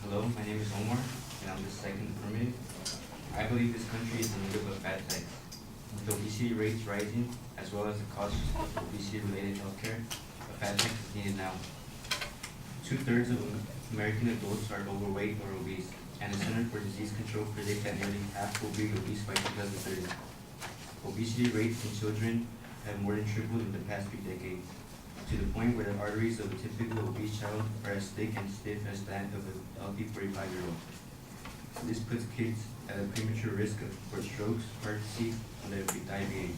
Hello, my name is Omar, and I'm the second affirmative. I believe this country is in need of a fat tax. With obesity rates rising, as well as the cost of obesity-related healthcare, a fat tax is needed now. Two-thirds of American adults are overweight or obese, and the Center for Disease Control predicts that nearly half will be obese by 2030. Obesity rates in children have more than tripled in the past few decades, to the point where the arteries of a typical obese child are as thick and stiff as that of a healthy 45-year-old. This puts kids at a premature risk for strokes, heart disease, and diabetes.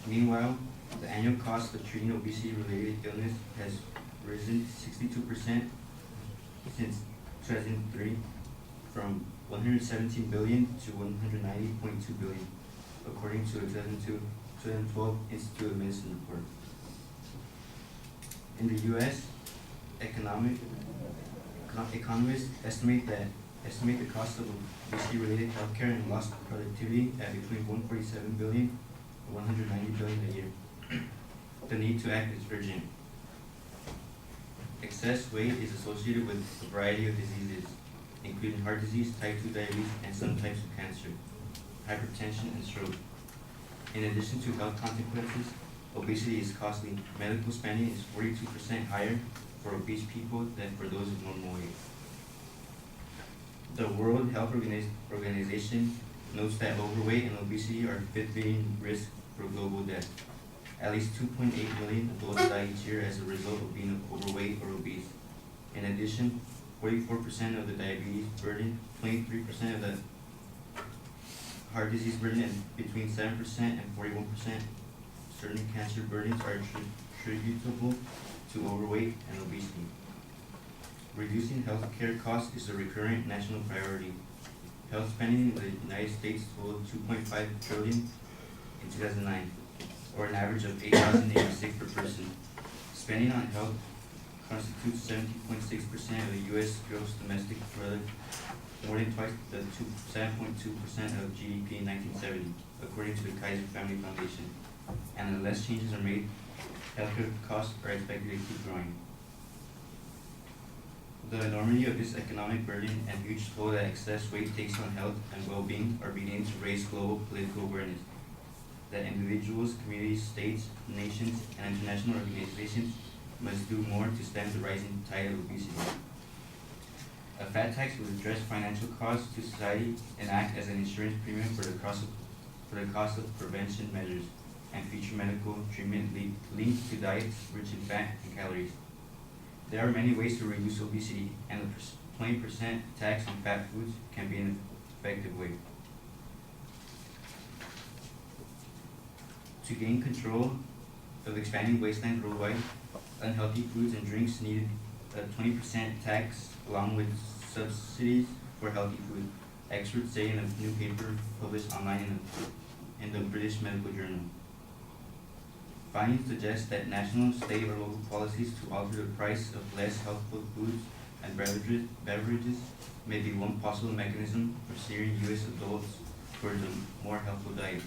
Meanwhile, the annual cost of treating obesity-related illness has risen 62% since 2003, from 117 billion to 190.2 billion, according to a 2012 Institute of Medicine report. In the U.S., economists estimate the cost of obesity-related healthcare and lost productivity at between 147 billion and 190 billion a year. The need to act is urgent. Excess weight is associated with a variety of diseases, including heart disease, type 2 diabetes, and some types of cancer, hypertension, and stroke. In addition to health consequences, obesity is costly. Medical spending is 42% higher for obese people than for those of normal weight. The World Health Organization notes that overweight and obesity are fifth leading risk for global death. At least 2.8 million adults die each year as a result of being overweight or obese. In addition, 44% of the diabetes burden, 23% of the heart disease burden, and between 7% and 41% certain cancer burdens are attributable to overweight and obesity. Reducing healthcare costs is a recurrent national priority. Health spending in the United States totaled $2.5 trillion in 2009, or an average of $8,086 per person. Spending on health constitutes 70.6% of the U.S. gross domestic product, more than twice the 7.2% of GDP in 1970, according to the Kaiser Family Foundation. And unless changes are made, healthcare costs are expected to keep growing. The enormity of this economic burden and huge toll that excess weight takes on health and well-being are beginning to raise global political awareness that individuals, communities, states, nations, and international organizations must do more to stem the rising tide of obesity. A fat tax would address financial costs to society and act as an insurance premium for the cost of prevention measures and future medical treatment linked to diets rich in fat and calories. There are many ways to reduce obesity, and the 20% tax on fat foods can be an effective way. To gain control of expanding wastelands worldwide, unhealthy foods and drinks need a 20% tax along with subsidies for healthy food, experts say in a new paper published online in the British Medical Journal. Findings suggest that national, state, or local policies to alter the price of less healthful foods and beverages may be one possible mechanism for steering U.S. adults towards a more healthful diet.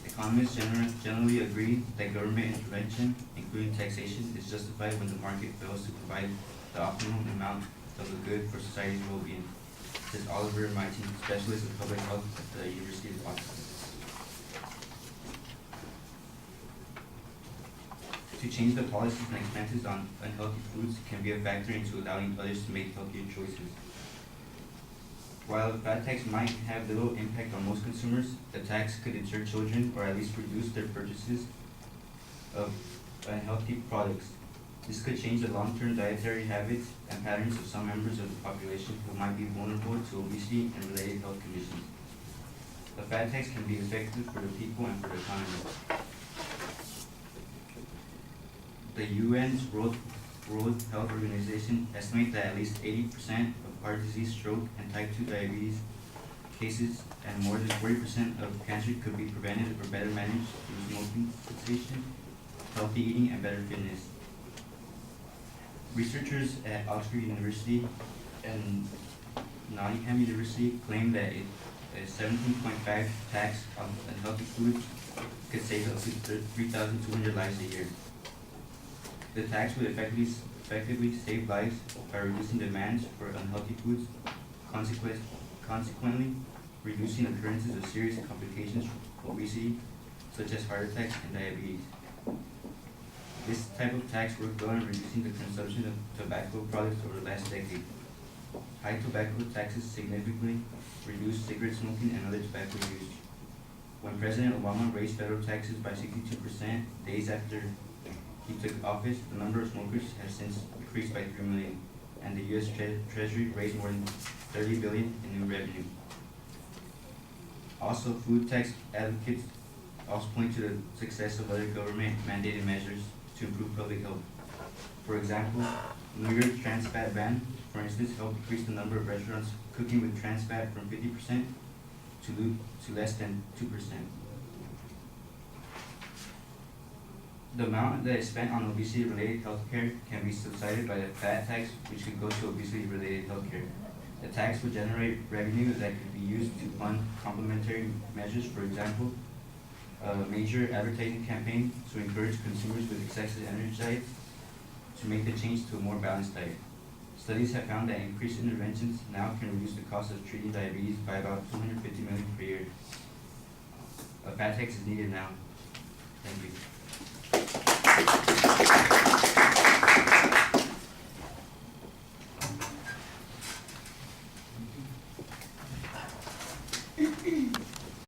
Economists generally agree that government intervention, including taxation, is justified when the market fails to provide the optimum amount of a good for society's well-being, says Oliver Martin, specialist in public health at the University of Oxford. To change the policies and expenses on unhealthy foods can be a factor into allowing others to make healthier choices. While a fat tax might have little impact on most consumers, the tax could deter children or at least reduce their purchases of unhealthy products. This could change the long-term dietary habits and patterns of some members of the population who might be vulnerable to obesity and related health conditions. A fat tax can be effective for the people and for the economy. The UN's World Health Organization estimates that at least 80% of heart disease, stroke, and type 2 diabetes cases and more than 40% of cancer could be prevented or better managed through smoking cessation, healthy eating, and better fitness. Researchers at Oxford University and Nottingham University claim that a 17.5 tax on unhealthy foods could save up to 3,200 lives a year. The tax would effectively save lives by reducing demands for unhealthy foods, consequently reducing occurrences of serious complications from obesity, such as heart attacks and diabetes. This type of tax worked well in reducing the consumption of tobacco products over the last decade. High tobacco taxes significantly reduced cigarette smoking and other tobacco use. When President Obama raised federal taxes by 62% days after he took office, the number of smokers has since increased by 3 million, and the U.S. Treasury raised more than $30 billion in new revenue. Also, food tax advocates also point to the success of other government mandated measures to improve public health. For example, New York trans fat ban, for instance, helped decrease the number of restaurants cooking with trans fat from 50% to less than 2%. The amount that is spent on obesity-related healthcare can be subsidized by the fat tax, which could go to obesity-related healthcare. The tax would generate revenue that could be used to fund complementary measures, for example, a major advertising campaign to encourage consumers with excessive energy diets to make the change to a more balanced diet. Studies have found that increased interventions now can reduce the cost of treating diabetes by about $250 million per year. A fat tax is needed now. Thank you.